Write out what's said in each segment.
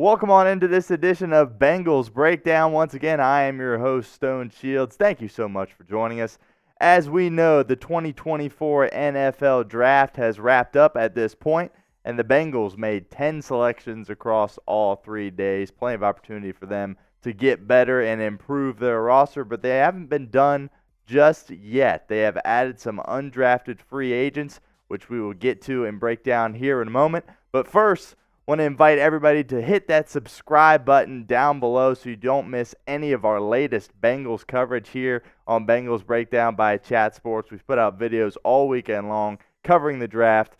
Welcome on into this edition of Bengals Breakdown. Once again, I am your host, Stone Shields. Thank you so much for joining us. As we know, the 2024 NFL Draft has wrapped up at this point, and the Bengals made 10 selections across all 3 days. Plenty of opportunity for them to get better and improve their roster, but they haven't been done just yet. They have added some undrafted free agents, which we will get to and break down here in a moment. But first, want to invite everybody to hit that subscribe button down below so you don't miss any of our latest Bengals coverage here on Bengals Breakdown by Chat Sports. We've put out videos all weekend long covering the draft,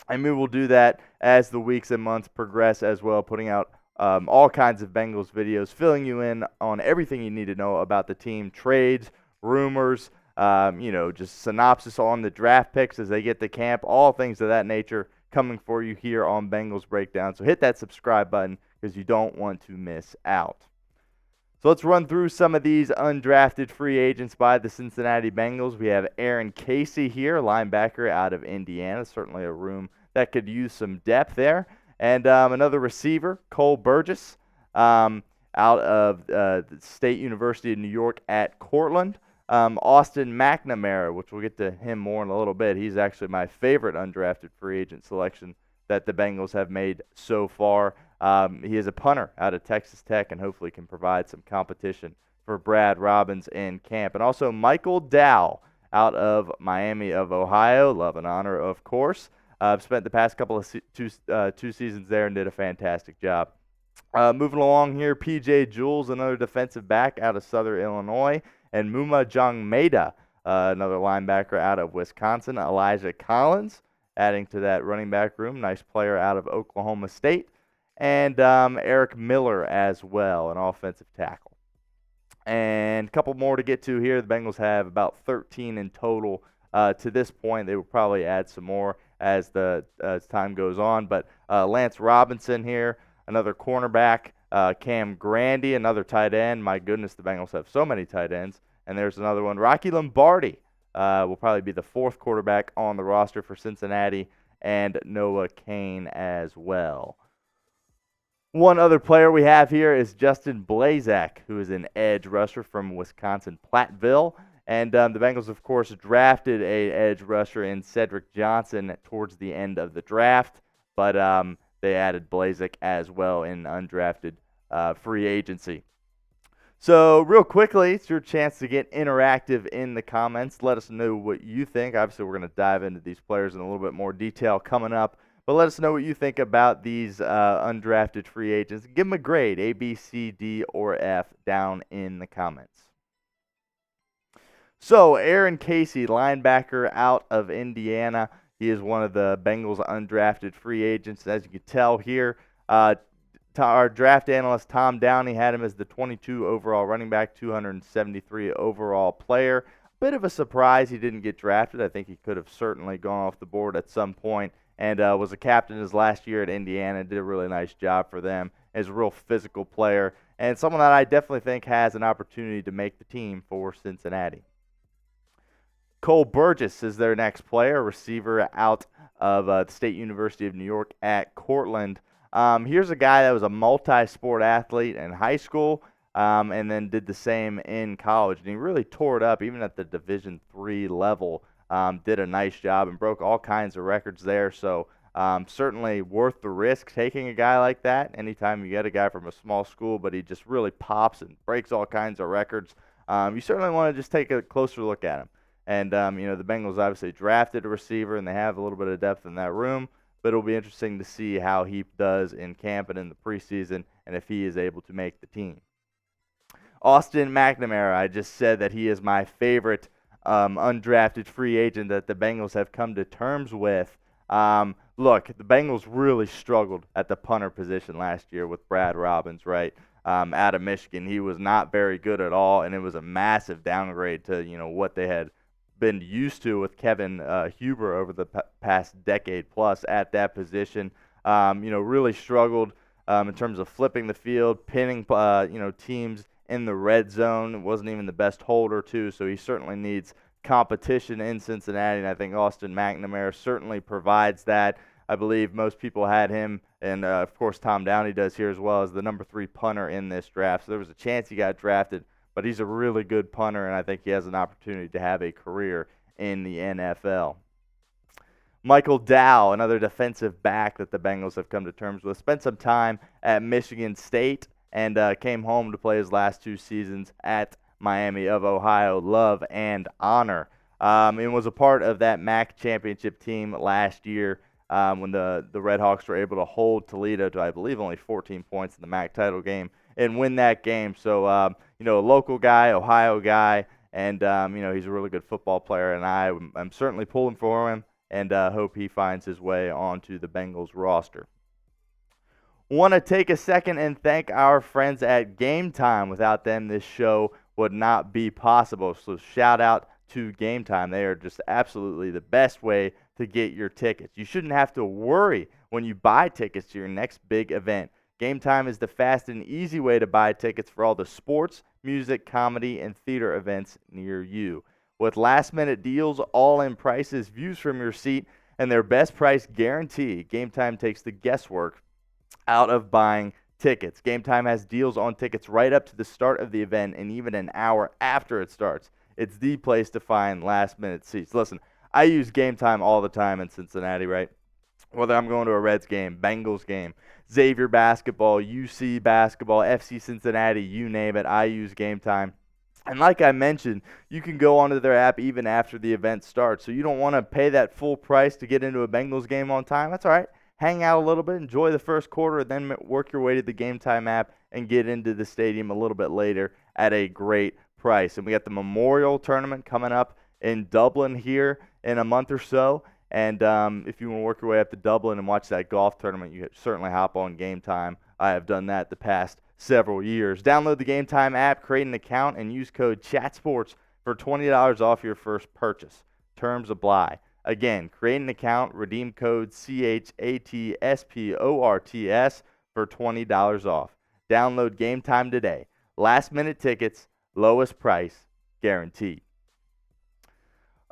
and we will do that as the weeks and months progress as well, putting out all kinds of Bengals videos, filling you in on everything you need to know about the team, trades, rumors, just synopsis on the draft picks as they get to camp, all things of that nature coming for you here on Bengals Breakdown. So hit that subscribe button because you don't want to miss out. So let's run through some of these undrafted free agents by the Cincinnati Bengals. We have Aaron Casey here, linebacker out of Indiana. Certainly a room that could use some depth there. And another receiver, Cole Burgess, out of the State University of New York at Cortland. Austin McNamara, which we'll get to him more in a little bit. He's actually my favorite undrafted free agent selection that the Bengals have made so far. He is a punter out of Texas Tech and hopefully can provide some competition for Brad Robbins in camp. And also Michael Dowell out of Miami of Ohio. Love and honor, of course. I've spent the past couple of two seasons there and did a fantastic job. Moving along here, P.J. Jules, another defensive back out of Southern Illinois. And Njongmeta, another linebacker out of Wisconsin. Elijah Collins, adding to that running back room. Nice player out of Oklahoma State. And Eric Miller as well, an offensive tackle. And a couple more to get to here. The Bengals have about 13 in total to this point. They will probably add some more as time goes on. But Lance Robinson here, another cornerback. Cam Grandy, another tight end. My goodness, the Bengals have so many tight ends. And there's another one. Rocky Lombardi will probably be the fourth quarterback on the roster for Cincinnati, and Noah Kane as well. One other player we have here is Justin Blazak, who is an edge rusher from Wisconsin Platteville. And the Bengals, of course, drafted a edge rusher in Cedric Johnson towards the end of the draft. But they added Blazic as well in undrafted free agency. So real quickly, it's your chance to get interactive in the comments. Let us know what you think. Obviously, we're going to dive into these players in a little bit more detail coming up. But let us know what you think about these undrafted free agents. Give them a grade, A, B, C, D, or F, down in the comments. So Aaron Casey, linebacker out of Indiana. He is one of the Bengals undrafted free agents. As you can tell here, our draft analyst Tom Downey had him as the 22 overall running back, 273 overall player. Bit of a surprise he didn't get drafted. I think he could have certainly gone off the board at some point, and was a captain his last year at Indiana. Did a really nice job for them. Is a real physical player and someone that I definitely think has an opportunity to make the team for Cincinnati. Cole Burgess is their next player, receiver out of the State University of New York at Cortland. Here's a guy that was a multi-sport athlete in high school and then did the same in college. And he really tore it up even at the Division III level. Did a nice job and broke all kinds of records there. So certainly worth the risk taking a guy like that. Anytime you get a guy from a small school, but he just really pops and breaks all kinds of records, you certainly want to just take a closer look at him. And, the Bengals obviously drafted a receiver, and they have a little bit of depth in that room. But it'll be interesting to see how he does in camp and in the preseason and if he is able to make the team. Austin McNamara, I just said that he is my favorite undrafted free agent that the Bengals have come to terms with. Look, the Bengals really struggled at the punter position last year with Brad Robbins, right? Out of Michigan. He was not very good at all, and it was a massive downgrade to, what they had been used to with Kevin Huber over the past decade plus at that position. Really struggled in terms of flipping the field, pinning teams in the red zone. Wasn't even the best holder too, so he certainly needs competition in Cincinnati, and I think Austin McNamara certainly provides that. I believe most people had him, and of course Tom Downey does here as well, as the number 3 punter in this draft. So there was a chance he got drafted, but he's a really good punter, and I think he has an opportunity to have a career in the NFL. Michael Dowell, another defensive back that the Bengals have come to terms with, spent some time at Michigan State and came home to play his last 2 seasons at Miami of Ohio. Love and honor. And was a part of that MAC championship team last year when the Red Hawks were able to hold Toledo to, I believe, only 14 points in the MAC title game and win that game. So, a local guy, Ohio guy, and, he's a really good football player, and I'm certainly pulling for him and hope he finds his way onto the Bengals roster. Want to take a second and thank our friends at Game Time. Without them, this show would not be possible. So shout out to Game Time. They are just absolutely the best way to get your tickets. You shouldn't have to worry when you buy tickets to your next big event. Game Time is the fast and easy way to buy tickets for all the sports, music, comedy, and theater events near you. With last-minute deals, all-in prices, views from your seat, and their best price guarantee, Game Time takes the guesswork out of buying tickets. Game Time has deals on tickets right up to the start of the event and even an hour after it starts. It's the place to find last-minute seats. Listen, I use Game Time all the time in Cincinnati, right? Whether I'm going to a Reds game, Bengals game, Xavier basketball, UC basketball, FC Cincinnati, you name it, I use Game Time. And like I mentioned, you can go onto their app even after the event starts. So you don't want to pay that full price to get into a Bengals game on time. That's all right. Hang out a little bit, enjoy the first quarter, and then work your way to the Game Time app and get into the stadium a little bit later at a great price. And we got the Memorial Tournament coming up in Dublin here in a month or so. And if you want to work your way up to Dublin and watch that golf tournament, you certainly hop on Game Time. I have done that the past several years. Download the Game Time app, create an account, and use code CHATSPORTS for $20 off your first purchase. Terms apply. Again, create an account, redeem code CHATSPORTS for $20 off. Download Game Time today. Last minute tickets, lowest price, guaranteed.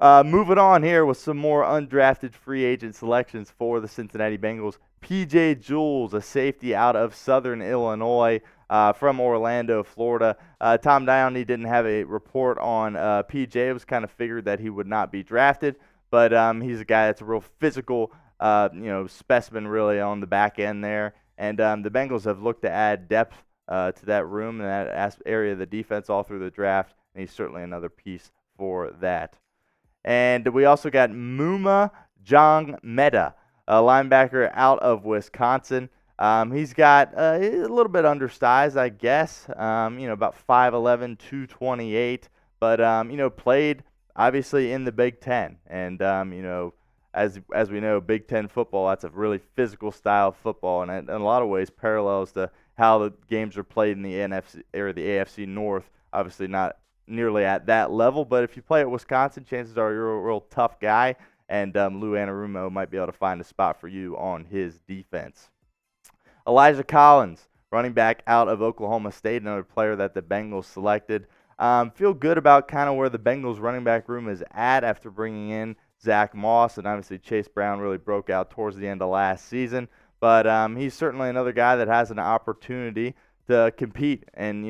Moving on here with some more undrafted free agent selections for the Cincinnati Bengals. P.J. Jules, a safety out of Southern Illinois from Orlando, Florida. Tom Downey didn't have a report on P.J. It was kind of figured that he would not be drafted, but he's a guy that's a real physical specimen really on the back end there. And the Bengals have looked to add depth to that room and that area of the defense all through the draft, and he's certainly another piece for that. And we also got Njongmeta, a linebacker out of Wisconsin. He's got a little bit undersized, I guess, about 5'11", 228, but, played obviously in the Big Ten. And, as we know, Big Ten football, that's a really physical style of football, and in a lot of ways parallels to how the games are played in the NFC or the AFC North. Obviously not nearly at that level, but if you play at Wisconsin, chances are you're a real tough guy, and Lou Anarumo might be able to find a spot for you on his defense. Elijah Collins, running back out of Oklahoma State, another player that the Bengals selected. Feel good about kind of where the Bengals running back room is at after bringing in Zach Moss, and obviously Chase Brown really broke out towards the end of last season, but he's certainly another guy that has an opportunity to compete and,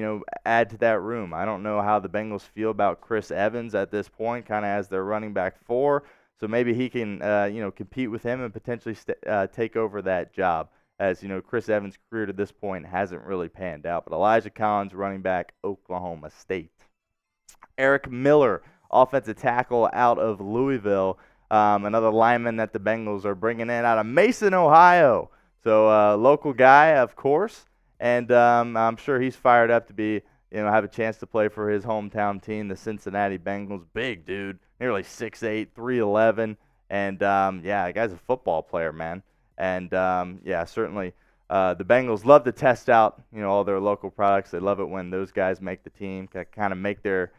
add to that room. I don't know how the Bengals feel about Chris Evans at this point, kind of as their running back 4. So maybe he can, compete with him and potentially take over that job. As, Chris Evans' career to this point hasn't really panned out. But Elijah Collins, running back, Oklahoma State. Eric Miller, offensive tackle out of Louisville, another lineman that the Bengals are bringing in out of Mason, Ohio. So local guy, of course. And I'm sure he's fired up to be, have a chance to play for his hometown team, the Cincinnati Bengals. Big dude, nearly 6'8", 311. And, the guy's a football player, man. And, certainly the Bengals love to test out, all their local products. They love it when those guys make the team, kind of make their,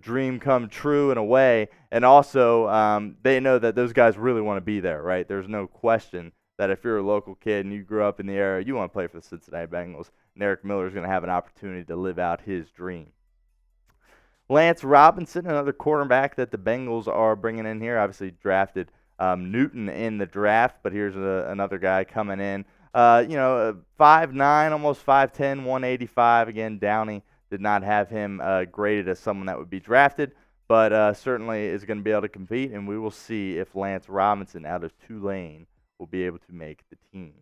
dream come true in a way. And also they know that those guys really want to be there, right? There's no question that if you're a local kid and you grew up in the area, you want to play for the Cincinnati Bengals. And Eric Miller is going to have an opportunity to live out his dream. Lance Robinson, another quarterback that the Bengals are bringing in here, obviously drafted Newton in the draft, but here's another guy coming in. 5'9", almost 5'10", 185. Again, Downey did not have him graded as someone that would be drafted, but certainly is going to be able to compete, and we will see if Lance Robinson out of Tulane will be able to make the team.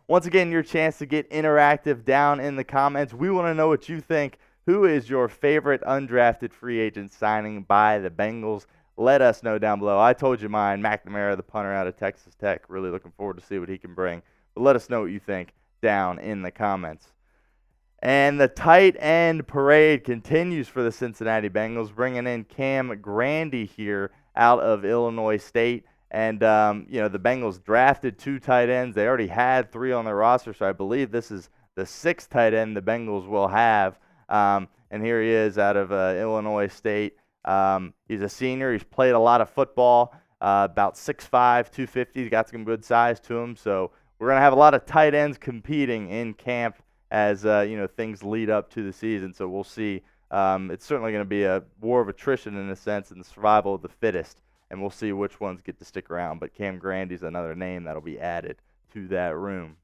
Once again, your chance to get interactive down in the comments. We want to know what you think. Who is your favorite undrafted free agent signing by the Bengals? Let us know down below. I told you mine, McNamara, the punter out of Texas Tech. Really looking forward to see what he can bring. But let us know what you think down in the comments. And the tight end parade continues for the Cincinnati Bengals, bringing in Cam Grandy here out of Illinois State. And, the Bengals drafted 2 tight ends. They already had 3 on their roster, so I believe this is the 6th tight end the Bengals will have. And here he is out of Illinois State. He's a senior. He's played a lot of football, about 6'5", 250. He's got some good size to him. So we're going to have a lot of tight ends competing in camp as things lead up to the season. So we'll see. It's certainly going to be a war of attrition in a sense, and the survival of the fittest. And we'll see which ones get to stick around. But Cam Grandy's another name that'll be added to that room.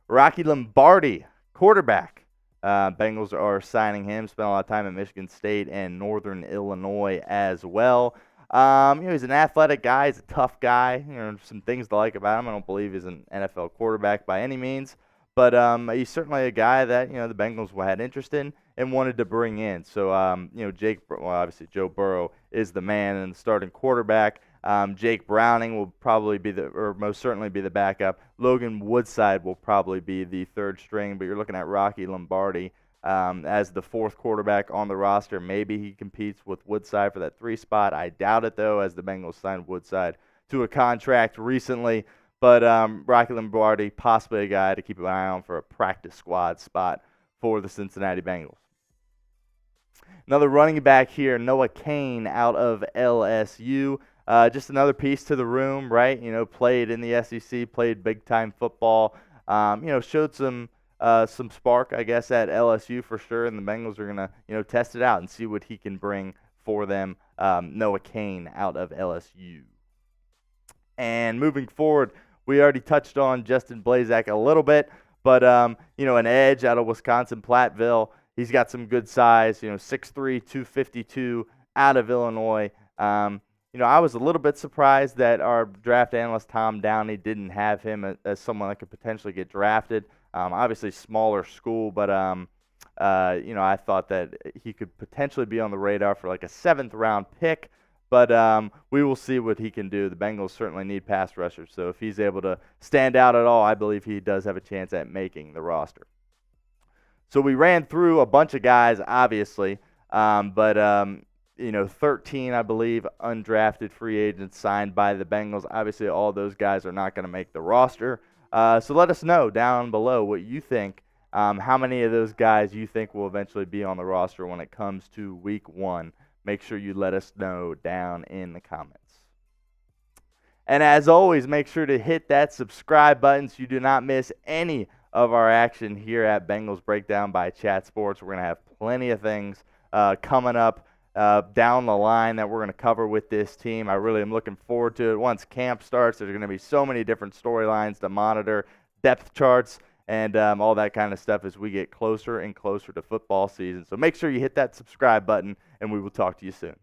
Rocky Lombardi, quarterback. Bengals are signing him. Spent a lot of time at Michigan State and Northern Illinois as well. He's an athletic guy. He's a tough guy. Some things to like about him. I don't believe he's an NFL quarterback by any means. But he's certainly a guy that, the Bengals had interest in and wanted to bring in. So, obviously Joe Burrow is the man and the starting quarterback. Jake Browning will probably be most certainly be the backup. Logan Woodside will probably be the 3rd string, but you're looking at Rocky Lombardi as the 4th quarterback on the roster. Maybe he competes with Woodside for that 3 spot. I doubt it, though, as the Bengals signed Woodside to a contract recently. But Rocky Lombardi, possibly a guy to keep an eye on for a practice squad spot for the Cincinnati Bengals. Another running back here, Noah Kane out of LSU. Just another piece to the room, right? Played in the SEC, played big-time football. Showed some spark, I guess, at LSU for sure. And the Bengals are going to, test it out and see what he can bring for them. Noah Kane out of LSU. And moving forward, we already touched on Justin Blazak a little bit, but, an edge out of Wisconsin, Platteville. He's got some good size, 6'3", 252 out of Illinois. I was a little bit surprised that our draft analyst, Tom Downey, didn't have him as someone that could potentially get drafted. Obviously, smaller school, but, I thought that he could potentially be on the radar for like a 7th-round pick. But we will see what he can do. The Bengals certainly need pass rushers. So if he's able to stand out at all, I believe he does have a chance at making the roster. So we ran through a bunch of guys, obviously. But 13, I believe, undrafted free agents signed by the Bengals. Obviously, all those guys are not going to make the roster. So let us know down below what you think. How many of those guys you think will eventually be on the roster when it comes to Week 1. Make sure you let us know down in the comments. And as always, make sure to hit that subscribe button so you do not miss any of our action here at Bengals Breakdown by Chat Sports. We're going to have plenty of things coming up down the line that we're going to cover with this team. I really am looking forward to it. Once camp starts, there's going to be so many different storylines to monitor, depth charts, and all that kind of stuff as we get closer and closer to football season. So make sure you hit that subscribe button, and we will talk to you soon.